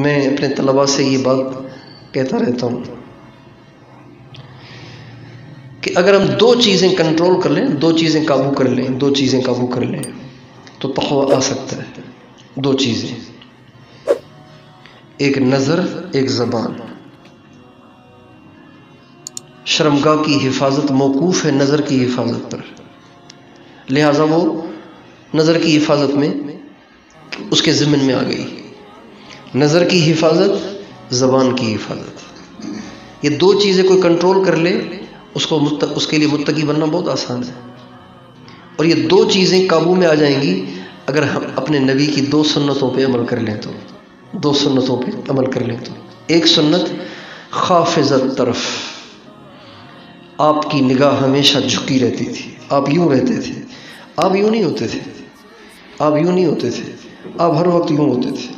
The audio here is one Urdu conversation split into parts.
میں اپنے طلباء سے یہ بات کہتا رہتا ہوں کہ اگر ہم دو چیزیں کنٹرول کر لیں، دو چیزیں قابو کر لیں، دو چیزیں قابو کر لیں تو تقویٰ آ سکتا ہے۔ دو چیزیں، ایک نظر، ایک زبان۔ شرمگاہ کی حفاظت موقوف ہے نظر کی حفاظت پر، لہٰذا وہ نظر کی حفاظت میں اس کے ضمن میں آ گئی۔ نظر کی حفاظت، زبان کی حفاظت، یہ دو چیزیں کوئی کنٹرول کر لے اس کے لیے متقی بننا بہت آسان ہے۔ اور یہ دو چیزیں قابو میں آ جائیں گی اگر ہم اپنے نبی کی دو سنتوں پہ عمل کر لیں تو، دو سنتوں پہ عمل کر لیں تو۔ ایک سنت خافضت طرف، آپ کی نگاہ ہمیشہ جھکی رہتی تھی، آپ یوں رہتے تھے، آپ یوں نہیں ہوتے تھے، آپ یوں نہیں ہوتے تھے، آپ ہر وقت یوں ہوتے تھے۔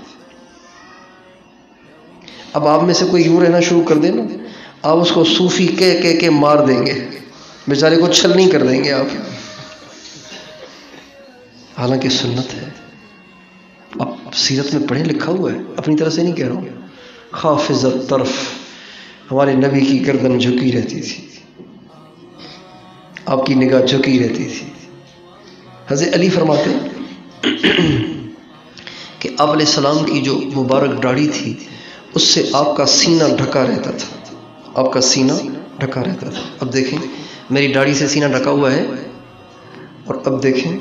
اب آپ میں سے کوئی یوں رہنا شروع کر دے نا، آپ اس کو صوفی کہہ کے مار دیں گے، بیچارے کو چھل نہیں کر دیں گے آپ، حالانکہ سنت ہے۔ اب سیرت میں پڑھے لکھا ہوا ہے، اپنی طرح سے نہیں کہہ رہا ہوں۔ خافضت طرف، ہمارے نبی کی گردن جھکی رہتی تھی، آپ کی نگاہ جھکی رہتی تھی۔ حضرت علی فرماتے کہ آپ علیہ السلام کی جو مبارک داڑھی تھی اس سے آپ کا سینہ ڈھکا رہتا تھا، آپ کا سینہ ڈھکا رہتا تھا۔ اب دیکھیں میری داڑھی سے سینہ ڈھکا ہوا ہے، اور اب دیکھیں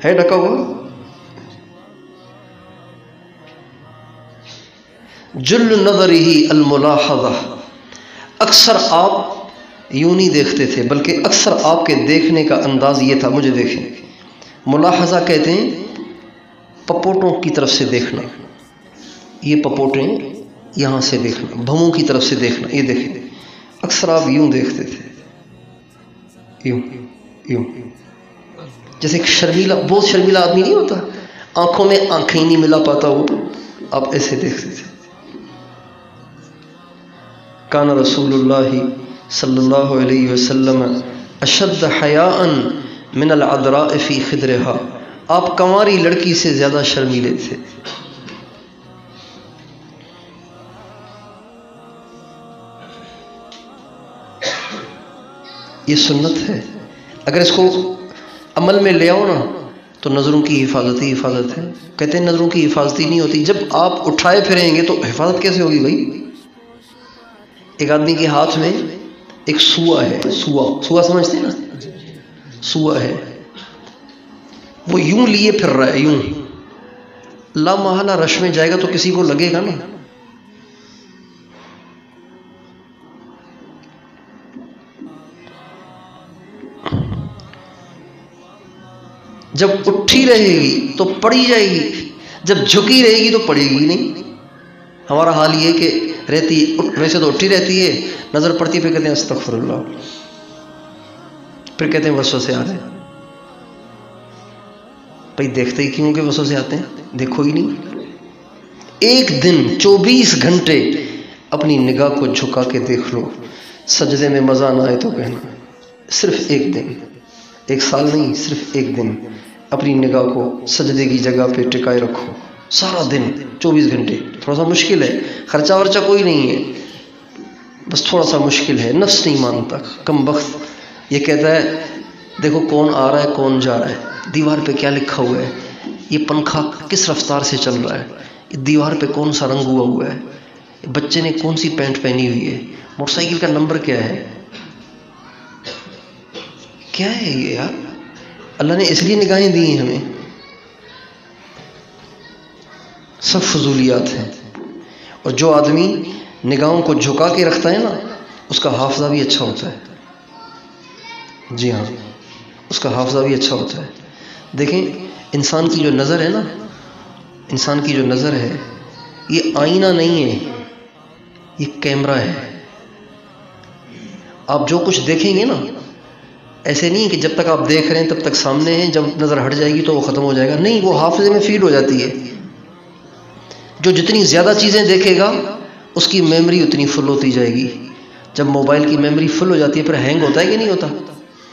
ہے ڈھکا ہوا۔ جل نظرہ الملاحظہ، اکثر آپ یوں نہیں دیکھتے تھے بلکہ اکثر آپ کے دیکھنے کا انداز یہ تھا، مجھے دیکھیں۔ ملاحظہ کہتے ہیں پپوٹوں کی طرف سے دیکھنا، یہ پپوٹیں یہاں سے دیکھنا، بھووں کی طرف سے دیکھنا، یہ دیکھیں اکثر آپ یوں دیکھتے تھے، یوں جیسے ایک شرمیلا، بہت شرمیلا آدمی نہیں ہوتا، آنکھوں میں آنکھیں ہی نہیں ملا پاتا، وہ آپ ایسے دیکھتے تھے۔ کان رسول اللہ صلی اللہ علیہ وسلم اشد حیاء من العذراء فی خدرہا، آپ کنواری لڑکی سے زیادہ شرمیلے تھے۔ یہ سنت ہے، اگر اس کو عمل میں لے آؤ نا تو نظروں کی حفاظت ہی حفاظت ہے۔ کہتے ہیں نظروں کی حفاظت ہی نہیں ہوتی، جب آپ اٹھائے پھریں گے تو حفاظت کیسے ہوگی بھائی؟ ایک آدمی کے ہاتھ میں ایک سوا ہے، سوا سمجھتے ہیں نا، سوا ہے، وہ یوں لیے پھر رہا ہے، یوں لا محالہ رش میں جائے گا تو کسی کو لگے گا نا۔ جب اٹھی رہے گی تو پڑی جائے گی، جب جھکی رہے گی تو پڑے گی نہیں۔ ہمارا حال یہ کہ رہتی ویسے تو اٹھی رہتی ہے، نظر پڑتی پھر کہتے ہیں استغفر اللہ، پھر کہتے ہیں وسوسے آ رہے ہیں۔ بھائی دیکھتے ہی کیوں کہ وسوسے آتے ہیں؟ دیکھو ہی نہیں۔ ایک دن 24 گھنٹے اپنی نگاہ کو جھکا کے دیکھ لو، سجدے میں مزہ نہ آئے تو کہنا، صرف ایک دن، ایک سال نہیں، صرف ایک دن اپنی نگاہ کو سجدے کی جگہ پہ ٹکائے رکھو، سارا دن 24 گھنٹے۔ تھوڑا سا مشکل ہے، خرچہ ورچہ کوئی نہیں ہے، بس تھوڑا سا مشکل ہے، نفس نہیں مانتا، کم بخت یہ کہتا ہے دیکھو کون آ رہا ہے کون جا رہا ہے، دیوار پہ کیا لکھا ہوا ہے، یہ پنکھا کس رفتار سے چل رہا ہے، یہ دیوار پہ کون سا رنگ ہوا ہے، بچے نے کون سی پینٹ پہنی ہوئی ہے، موٹر سائیکل کا نمبر کیا ہے، کیا ہے یہ یار؟ اللہ نے اس لیے نگاہیں دی ہیں ہمیں، سب فضولیات ہیں۔ اور جو آدمی نگاہوں کو جھکا کے رکھتا ہے نا اس کا حافظہ بھی اچھا ہوتا ہے، جی ہاں اس کا حافظہ بھی اچھا ہوتا ہے۔ دیکھیں انسان کی جو نظر ہے نا، انسان کی جو نظر ہے یہ آئینہ نہیں ہے، یہ کیمرہ ہے۔ آپ جو کچھ دیکھیں گے نا، ایسے نہیں کہ جب تک آپ دیکھ رہے ہیں تب تک سامنے ہیں، جب نظر ہٹ جائے گی تو وہ ختم ہو جائے گا، نہیں، وہ حافظے میں فیڈ ہو جاتی ہے۔ جو جتنی زیادہ چیزیں دیکھے گا اس کی میموری اتنی فل ہوتی جائے گی۔ جب موبائل کی میموری فل ہو جاتی ہے پھر ہینگ ہوتا ہے کہ نہیں ہوتا؟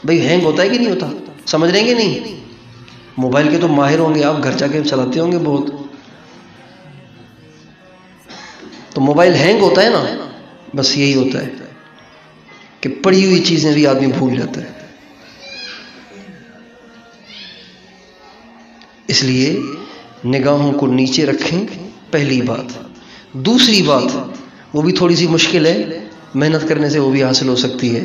بھئی ہینگ ہوتا ہے کہ نہیں ہوتا؟ سمجھ رہے ہیں کہ نہیں؟ موبائل کے تو ماہر ہوں گے آپ، گھر جا کے چلاتے ہوں گے بہت، تو موبائل ہینگ ہوتا ہے نا، بس یہی ہوتا ہے کہ پڑھی ہوئی چیزیں بھی آدمی بھول جاتا ہے۔ اس لیے نگاہوں کو نیچے رکھیں، پہلی بات۔ دوسری بات، وہ بھی تھوڑی سی مشکل ہے، محنت کرنے سے وہ بھی حاصل ہو سکتی ہے۔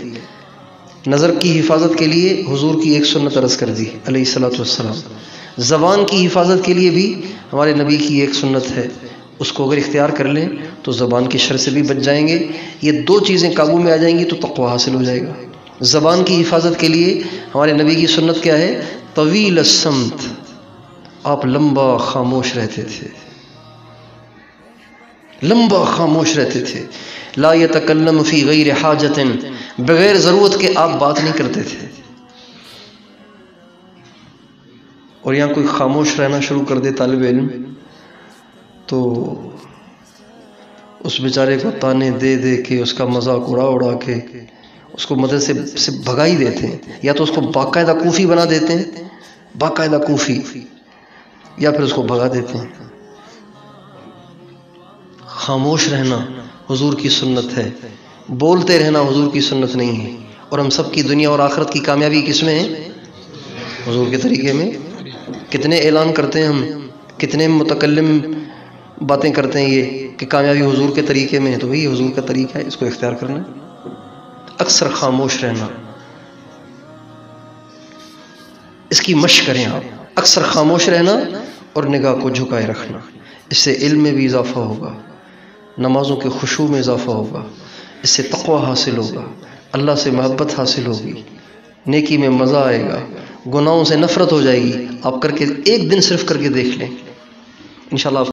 نظر کی حفاظت کے لیے حضور کی ایک سنت عرض کر دی علیہ الصلوۃ والسلام۔ زبان کی حفاظت کے لیے بھی ہمارے نبی کی ایک سنت ہے، اس کو اگر اختیار کر لیں تو زبان کی شر سے بھی بچ جائیں گے۔ یہ دو چیزیں قابو میں آ جائیں گی تو تقویٰ حاصل ہو جائے گا۔ زبان کی حفاظت کے لیے ہمارے نبی کی سنت کیا ہے؟ طویل الصمت، آپ لمبا خاموش رہتے تھے، لمبا خاموش رہتے تھے۔ لا یتکلم فی غیر حاجت، بغیر ضرورت کے آپ بات نہیں کرتے تھے۔ اور یہاں کوئی خاموش رہنا شروع کر دے طالب علم تو اس بیچارے کو تانے دے دے کے، اس کا مذاق اڑا اڑا کے اس کو مدرسے سے بھگا ہی دیتے ہیں، یا تو اس کو باقاعدہ کوفی بنا دیتے ہیں، باقاعدہ کوفی، یا پھر اس کو بھگا دیتے ہیں۔ خاموش رہنا حضور کی سنت ہے، بولتے رہنا حضور کی سنت نہیں ہے۔ اور ہم سب کی دنیا اور آخرت کی کامیابی کس میں ہے؟ حضور کے طریقے میں۔ کتنے اعلان کرتے ہیں ہم، کتنے متکلم باتیں کرتے ہیں یہ کہ کامیابی حضور کے طریقے میں ہے، تو وہی حضور کا طریقہ ہے، اس کو اختیار کرنا۔ اکثر خاموش رہنا، اس کی مشق کریں آپ، اکثر خاموش رہنا اور نگاہ کو جھکائے رکھنا۔ اس سے علم میں بھی اضافہ ہوگا، نمازوں کے خشوع میں اضافہ ہوگا، اس سے تقویٰ حاصل ہوگا، اللہ سے محبت حاصل ہوگی، نیکی میں مزہ آئے گا، گناہوں سے نفرت ہو جائے گی۔ آپ کر کے ایک دن صرف کر کے دیکھ لیں، انشاءاللہ